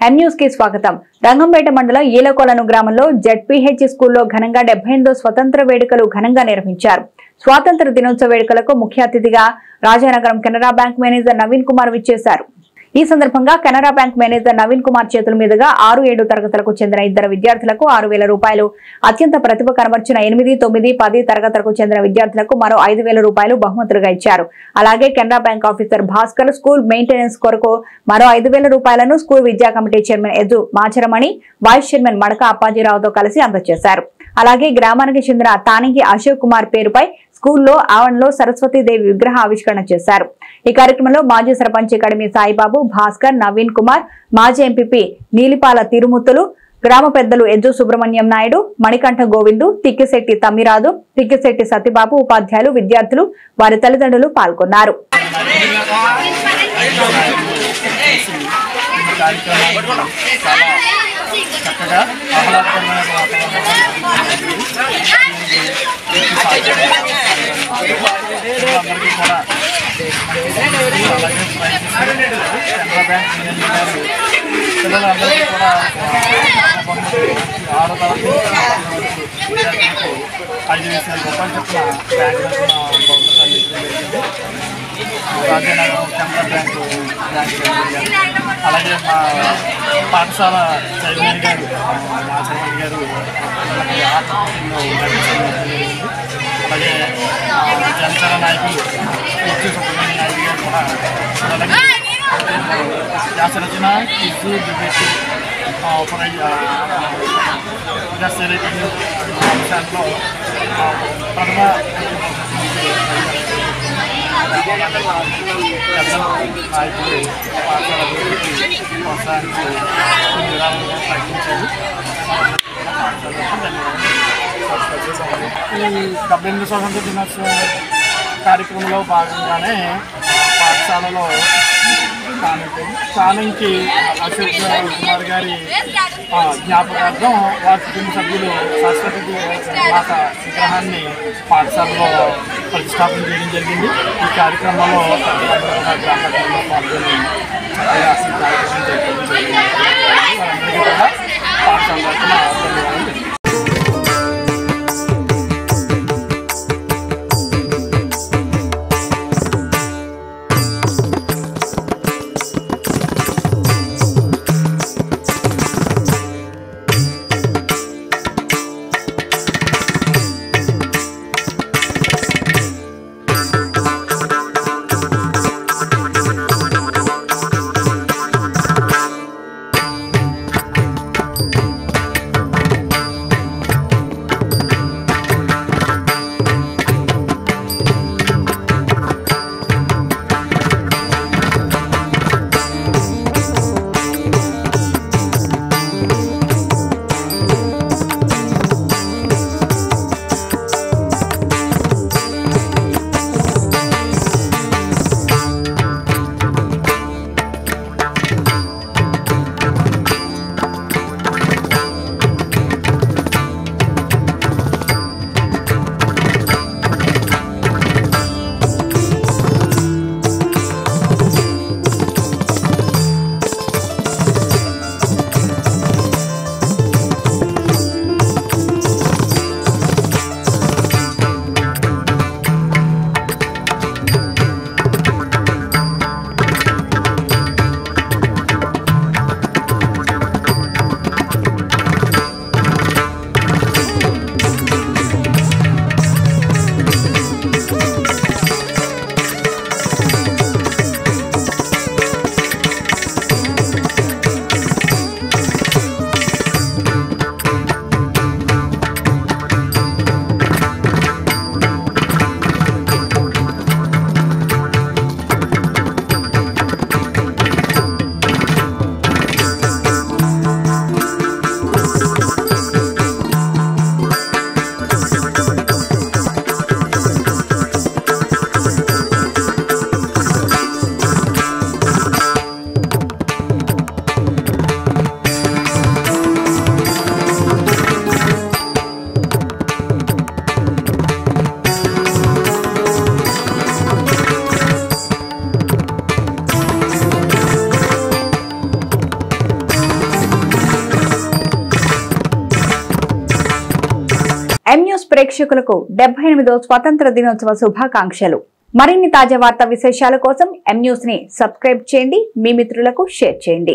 M news కి స్వాగతం. రంగంపేట మండలం ఈలకొలను గ్రామంలో జెడ్పీహెచ్ స్కూల్లో ఘనంగా 78వ స్వతంత్ర వేడుకలు ఘనంగా నిర్వహించారు. స్వాతంత్ర దినోత్సవ వేడుకలకు ముఖ్య అతిథిగా రాజానగరం కెనరా బ్యాంక్ మేనేజర్ నవీన్ కుమార్ విచ్చేశారు. ఈ సందర్భంగా కెనరా బ్యాంక్ మేనేజర్ నవీన్ కుమార్ చేతుల మీదుగా 6-7 తరగతులకు చెందిన 2 విద్యార్థులకు 6,000 రూపాయలు, అత్యంత ప్రతిభ కనబర్చిన 8, 9, 10 తరగతులకు చెందిన విద్యార్థులకు మరో 5,000 రూపాయలు బహుమతులుగా ఇచ్చారు. అలాగే Canara bank officer Bhaskar school maintenance కొరకు మరో 5,000 రూపాయలను స్కూల్ విద్యా కమిటీ చైర్మన్ ఎజు మాచరమణి, వైస్ చైర్మన్ మడక అప్పాజీరావుతో కలిసి అందజేశారు. అలాగే గ్రామానికి చెందిన తానిగి అశోక్ కుమార్ పేరుపై స్కూల్లో ఆవరణలో సరస్వతీదేవి విగ్రహ ఆవిష్కరణ చేశారు. ఈ కార్యక్రమంలో మాజీ సర్పంచ్ కడిమి సాయిబాబు, భాస్కర్, నవీన్ కుమార్, మాజీ ఎంపీపీ నీలిపాల తిరుమూర్తులు, గ్రామ పెద్దలు ఎజ్జు సుబ్రహ్మణ్యం నాయుడు, మణికంఠ గోవిందు, తిక్కిశెట్టి తమ్మిరాజు, తిక్కిశెట్టి సత్యబాబు, ఉపాధ్యాయులు, విద్యార్థులు, వారి తల్లిదండ్రులు పాల్గొన్నారు. రాజానగరం కెనరా బ్యాంకు అలాగే మా పాఠశాల చైర్మన్ గారు మాచరమణి గారు అలాగే జనసేన నాయకులు ఎజ్జు సుబ్రహ్మణ్య నాయుడు గారు కూడా అలాగే వ్యాసరచన క్విజ్ డిబేట్ అంశాల్లో ప్రథమ నాయకులు ప్రోత్సహించి తగ్గించారు. ఈ 78వ స్వాతంత్ర దినోత్సవం కార్యక్రమంలో భాగంగానే పాఠశాలలో స్థానంకి అశోక్ కుమార్ గారి జ్ఞాపకార్థం వారి కుటుంబ సభ్యులు సరస్వతి మాత విగ్రహాన్ని పాఠశాలలో ప్రతిష్టాపన చేయడం జరిగింది. ఈ కార్యక్రమంలో గ్రామంలో పాల్గొని పాఠశాల ఎం న్యూస్ ప్రేక్షకులకు 78వ స్వాతంత్ర దినోత్సవ శుభాకాంక్షలు. మరిన్ని తాజా వార్తా విశేషాల కోసం ఎం న్యూస్ ని సబ్స్క్రైబ్ చేయండి, మీ మిత్రులకు షేర్ చేయండి.